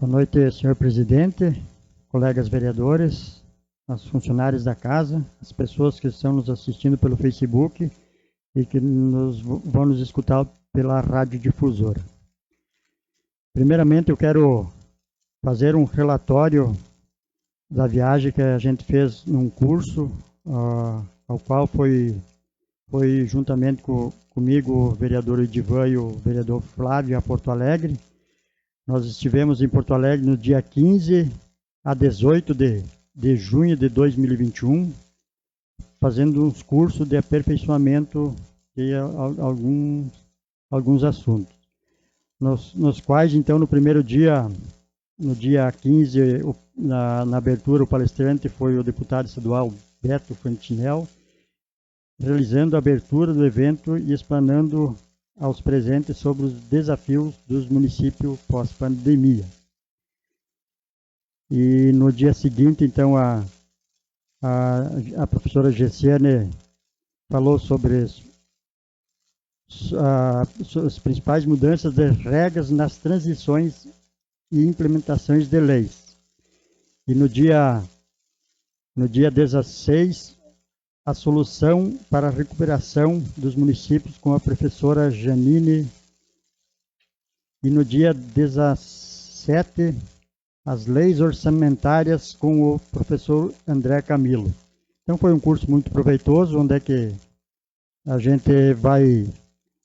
Boa noite, senhor presidente, colegas vereadores, os funcionários da casa, as pessoas que estão nos assistindo pelo Facebook e que vão nos escutar pela radiodifusora. Primeiramente, eu quero fazer um relatório da viagem que a gente fez num curso, ao qual foi juntamente comigo o vereador Edivan e o vereador Flávio a Porto Alegre. Nós estivemos em Porto Alegre no dia 15 a 18 de junho de 2021, fazendo uns cursos de aperfeiçoamento de alguns assuntos. Nos quais, então, no primeiro dia, no dia 15, na abertura, o palestrante foi o deputado estadual Beto Fantinel, realizando a abertura do evento e explanando aos presentes sobre os desafios dos municípios pós-pandemia. E no dia seguinte, então, a professora Gessiane falou sobre as principais mudanças das regras nas transições e implementações de leis. E no dia 16, a solução para a recuperação dos municípios com a professora Janine. E no dia 17, as leis orçamentárias com o professor André Camilo. Então foi um curso muito proveitoso, onde é que a gente vai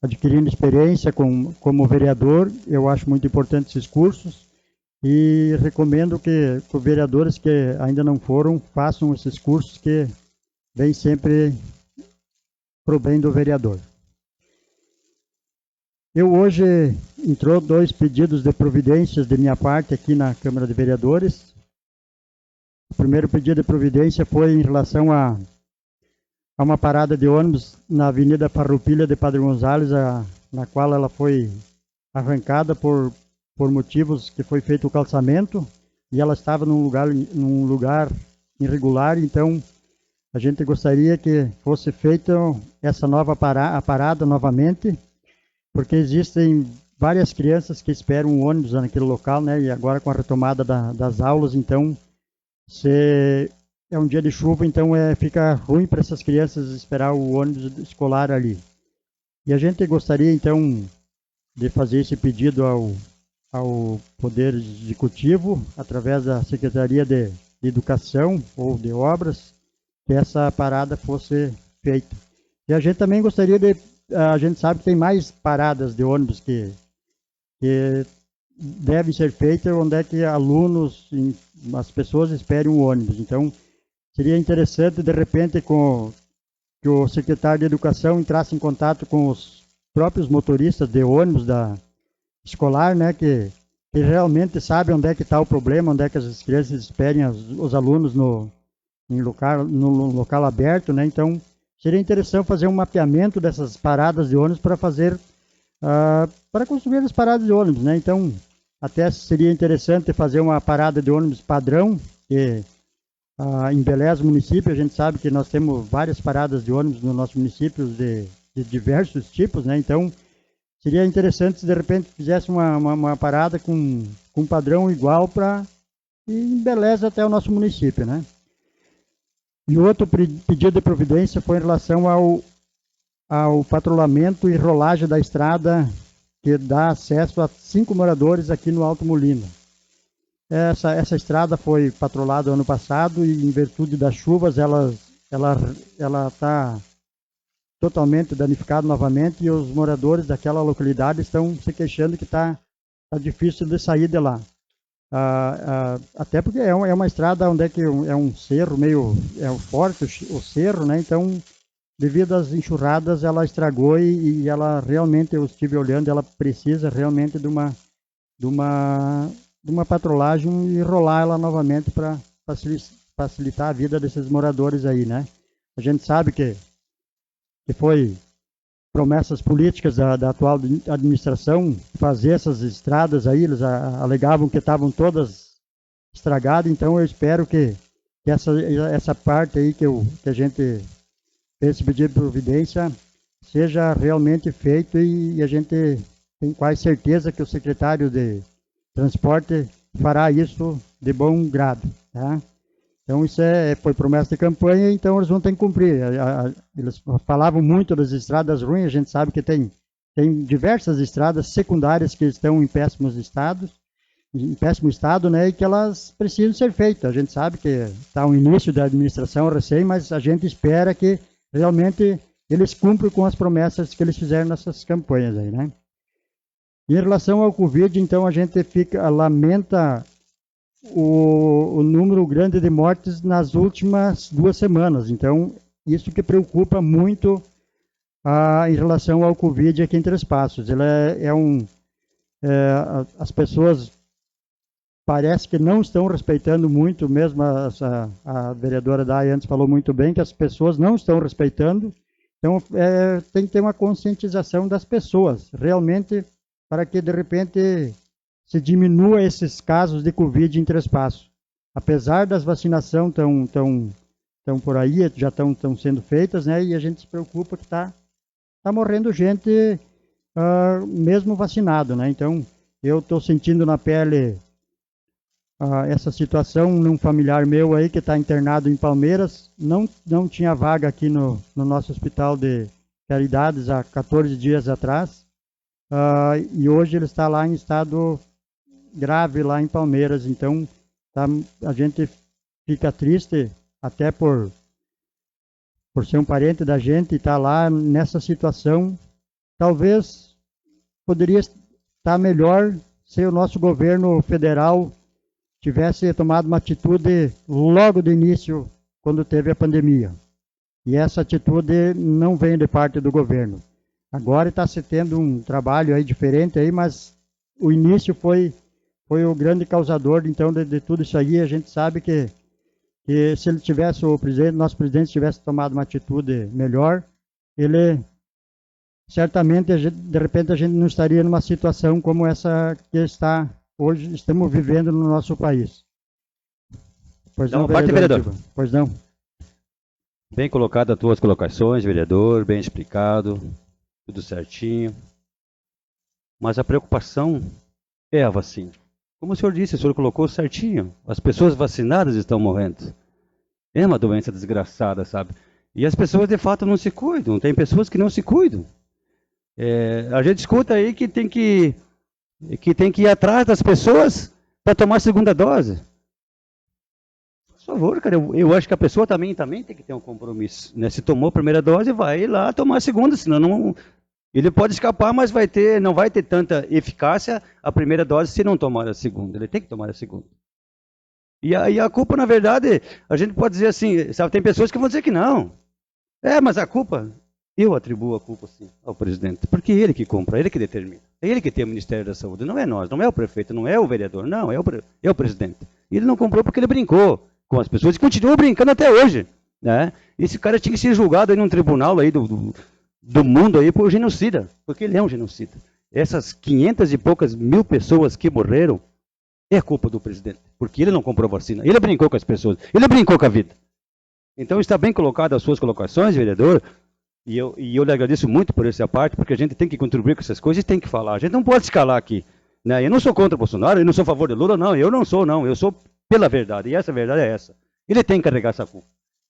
adquirindo experiência como vereador. Eu acho muito importante esses cursos e recomendo que os vereadores que ainda não foram, façam esses cursos que vem sempre para o bem do vereador. Eu hoje entrou 2 pedidos de providências de minha parte aqui na Câmara de Vereadores. O primeiro pedido de providência foi em relação a uma parada de ônibus na Avenida Farroupilha de Padre Gonzales, na qual ela foi arrancada por motivos que foi feito o calçamento e ela estava num lugar irregular. Então a gente gostaria que fosse feita essa nova parada novamente, porque existem várias crianças que esperam um ônibus naquele local, né? E agora com a retomada das aulas, então, se é um dia de chuva, então fica ruim para essas crianças esperar o ônibus escolar ali. E a gente gostaria, então, de fazer esse pedido ao Poder Executivo, através da Secretaria de Educação ou de Obras, que essa parada fosse feita. E a gente também gostaria a gente sabe que tem mais paradas de ônibus que devem ser feitas, onde é que alunos, as pessoas esperem um ônibus. Então, seria interessante, de repente, que o secretário de Educação entrasse em contato com os próprios motoristas de ônibus escolar, né, que realmente sabem onde é que está o problema, onde é que as crianças esperem os alunos no local aberto, né? Então, seria interessante fazer um mapeamento dessas paradas de ônibus para para construir as paradas de ônibus, né? Então, até seria interessante fazer uma parada de ônibus padrão, que embeleza o município. A gente sabe que nós temos várias paradas de ônibus no nosso município de diversos tipos, né? Então, seria interessante se de repente fizesse uma parada com um padrão igual e embeleza até o nosso município, né? E outro pedido de providência foi em relação ao patrulhamento e rolagem da estrada que dá acesso a 5 moradores aqui no Alto Molina. Essa estrada foi patrulhada ano passado e, em virtude das chuvas, ela está totalmente danificada novamente, e os moradores daquela localidade estão se queixando que está difícil de sair de lá. Até porque é uma estrada onde é que é um cerro forte o cerro, né? Então, devido às enxurradas, ela estragou e ela realmente, eu estive olhando, ela precisa realmente de uma patrulhagem e rolar ela novamente para facilitar a vida desses moradores aí, né? A gente sabe que foi promessas políticas da atual administração fazer essas estradas aí. Eles alegavam que estavam todas estragadas. Então eu espero que essa parte aí que a gente fez esse pedido de providência seja realmente feito, e a gente tem quase certeza que o secretário de Transporte fará isso de bom grado, tá? Então isso foi promessa de campanha, então eles vão ter que cumprir. Eles falavam muito das estradas ruins, a gente sabe que tem diversas estradas secundárias que estão em péssimo estado, né, e que elas precisam ser feitas. A gente sabe que está o início da administração recém, mas a gente espera que realmente eles cumpram com as promessas que eles fizeram nessas campanhas aí, né? Em relação ao Covid, então a gente lamenta o número grande de mortes nas últimas 2 semanas. Então, isso que preocupa muito em relação ao Covid aqui em Três Passos. Ele as pessoas parece que não estão respeitando muito, mesmo a vereadora Day antes falou muito bem, que as pessoas não estão respeitando. Então, tem que ter uma conscientização das pessoas, realmente, para que, de repente, se diminua esses casos de Covid em Três Passos. Apesar das vacinações estão por aí, já estão sendo feitas, né? E a gente se preocupa que está morrendo gente mesmo vacinado, né? Então, eu estou sentindo na pele essa situação num familiar meu aí que está internado em Palmeiras, não tinha vaga aqui no nosso hospital de caridades há 14 dias atrás, e hoje ele está lá em estado grave lá em Palmeiras. Então a gente fica triste até por ser um parente da gente e estar lá nessa situação. Talvez poderia estar melhor se o nosso governo federal tivesse tomado uma atitude logo do início, quando teve a pandemia. E essa atitude não vem de parte do governo. Agora está se tendo um trabalho aí diferente aí, mas o início foi o grande causador, então, de tudo isso aí. A gente sabe que se ele tivesse, nosso presidente tivesse tomado uma atitude melhor, ele certamente, de repente, a gente não estaria numa situação como essa que hoje estamos vivendo no nosso país. Pois não, vereador? Pois não. Bem colocado as tuas colocações, vereador, bem explicado, tudo certinho. Mas a preocupação é a vacina. Como o senhor disse, o senhor colocou certinho. As pessoas vacinadas estão morrendo. É uma doença desgraçada, sabe? E as pessoas, de fato, não se cuidam. Tem pessoas que não se cuidam. A gente escuta aí que tem que ir atrás das pessoas para tomar a segunda dose. Por favor, cara, eu acho que a pessoa também tem que ter um compromisso, né? Se tomou a primeira dose, vai lá tomar a segunda, senão ele pode escapar, mas não vai ter tanta eficácia a primeira dose se não tomar a segunda. Ele tem que tomar a segunda. E a culpa, na verdade, a gente pode dizer assim, sabe, tem pessoas que vão dizer que não. Mas a culpa, eu atribuo a culpa, sim, ao presidente, porque é ele que compra, ele que determina. É ele que tem o Ministério da Saúde, não é nós, não é o prefeito, não é o vereador, não, é o presidente. E ele não comprou porque ele brincou com as pessoas e continua brincando até hoje, né? Esse cara tinha que ser julgado aí num tribunal aí do mundo aí por genocida, porque ele é um genocida. Essas 500 e poucas mil pessoas que morreram é culpa do presidente, porque ele não comprou vacina, ele brincou com as pessoas, ele brincou com a vida. Então está bem colocado as suas colocações, vereador, e eu lhe agradeço muito por essa parte, porque a gente tem que contribuir com essas coisas e tem que falar. A gente não pode se calar aqui, né? Eu não sou contra o Bolsonaro, eu não sou a favor de Lula, não, eu sou pela verdade, e essa verdade é essa. Ele tem que carregar essa culpa.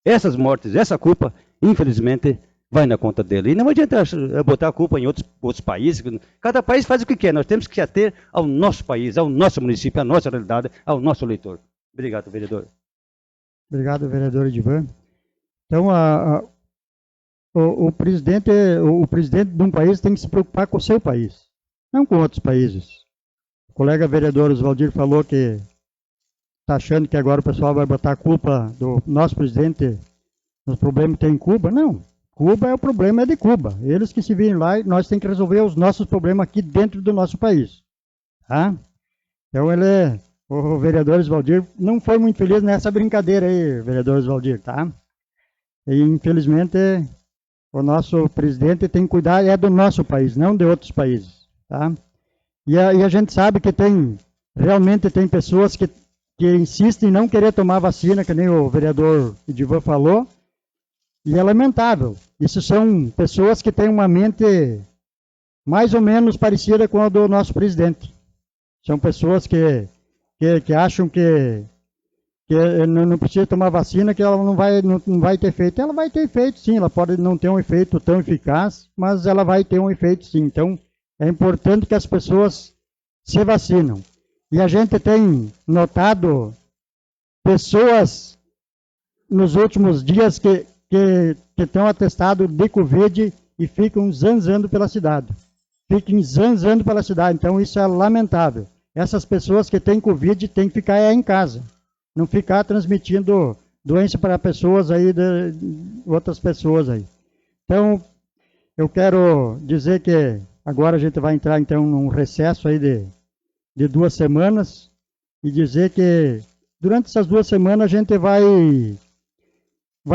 Essas mortes, essa culpa, infelizmente, vai na conta dele. E não adianta botar a culpa em outros países. Cada país faz o que quer. Nós temos que ater ao nosso país, ao nosso município, à nossa realidade, ao nosso eleitor. Obrigado, vereador. Obrigado, vereador Edivan. Então, o presidente de um país tem que se preocupar com o seu país, não com outros países. O colega vereador Oswaldir falou que está achando que agora o pessoal vai botar a culpa do nosso presidente nos problemas que tem em Cuba. Não, Cuba o problema é de Cuba. Eles que se virem lá, nós temos que resolver os nossos problemas aqui dentro do nosso país. Tá? Então o vereador Oswaldir não foi muito feliz nessa brincadeira aí, vereador Oswaldir, tá? E infelizmente o nosso presidente tem que cuidar do nosso país, não de outros países, tá? E a gente sabe que realmente tem pessoas que insistem em não querer tomar vacina, que nem o vereador Edivan falou, e é lamentável. Isso são pessoas que têm uma mente mais ou menos parecida com a do nosso presidente. São pessoas que que acham que não precisa tomar vacina, que ela não vai ter efeito. Ela vai ter efeito, sim, ela pode não ter um efeito tão eficaz, mas ela vai ter um efeito, sim. Então, é importante que as pessoas se vacinam. E a gente tem notado pessoas nos últimos dias que estão atestados de Covid e ficam zanzando pela cidade. Fiquem zanzando pela cidade. Então, isso é lamentável. Essas pessoas que têm Covid têm que ficar em casa. Não ficar transmitindo doença para pessoas aí, de outras pessoas aí. Então, eu quero dizer que agora a gente vai entrar, então, num recesso aí de 2 semanas e dizer que durante essas 2 semanas a gente vai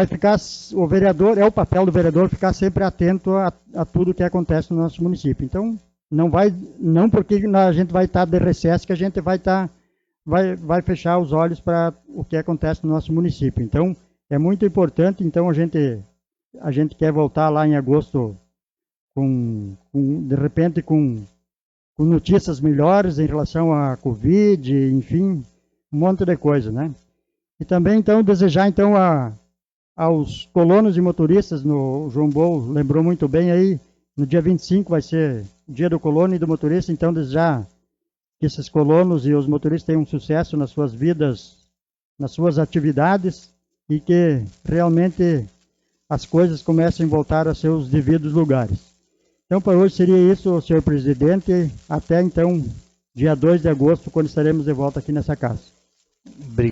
ficar, o vereador, é o papel do vereador ficar sempre atento a tudo que acontece no nosso município. Então, não porque a gente vai estar de recesso que a gente vai fechar os olhos para o que acontece no nosso município. Então, é muito importante, então a gente quer voltar lá em agosto de repente com notícias melhores em relação à Covid, enfim, um monte de coisa, né? E também, então, desejar, então, aos colonos e motoristas, o João Bol lembrou muito bem aí, no dia 25 vai ser o dia do colono e do motorista, então desejar que esses colonos e os motoristas tenham sucesso nas suas vidas, nas suas atividades e que realmente as coisas comecem a voltar a seus devidos lugares. Então, para hoje seria isso, senhor presidente. Até então, dia 2 de agosto, quando estaremos de volta aqui nessa casa.